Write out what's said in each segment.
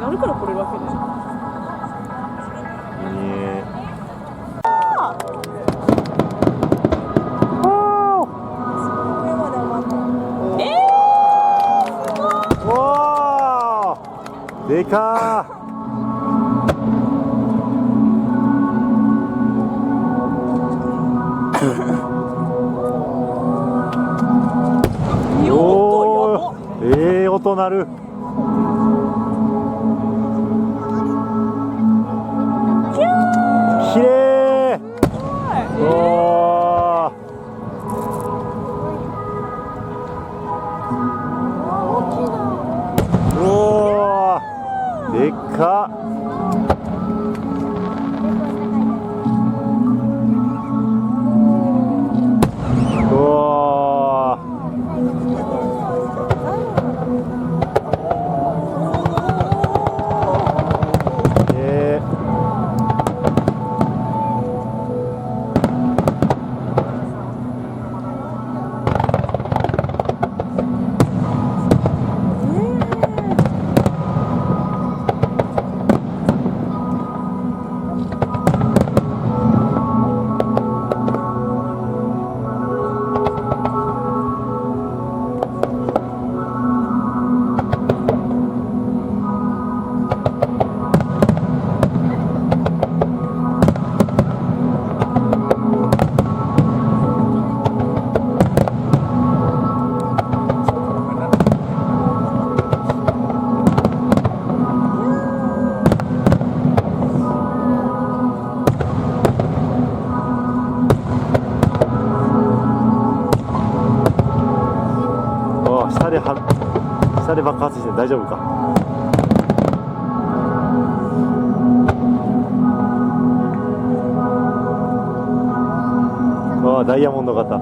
あるから来れるわけでしょ。でかー。おー、音鳴る。きれい。おー。おー、でっかっ。下で爆発して大丈夫か。わあ、ダイヤモンド型。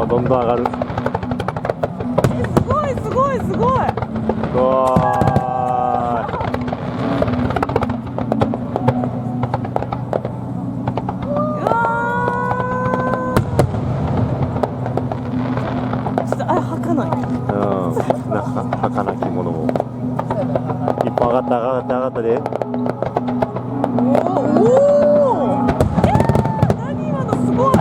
どんどん上がる。すごいすごいすごい。うわちょっとはかない。はかなきものも一本上がった上がった上がったで。おお。何今のすごい。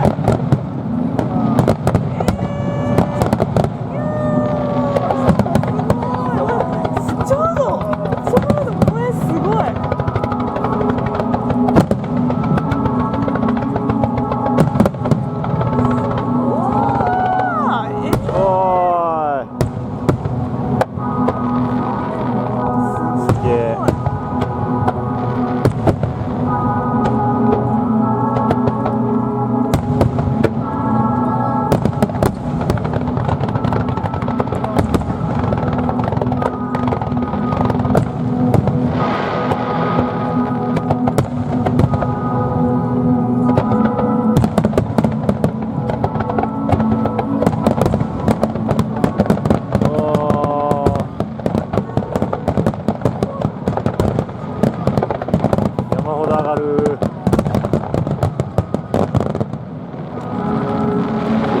山ほど上がる。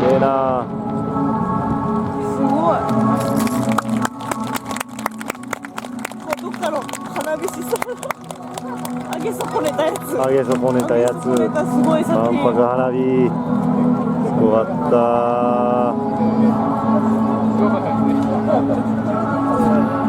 綺麗な。すごい。どっかの花火師さん上げ損ねたやつ。上げ損ねたやつ。すごい作品。万博花火。すごかった。そう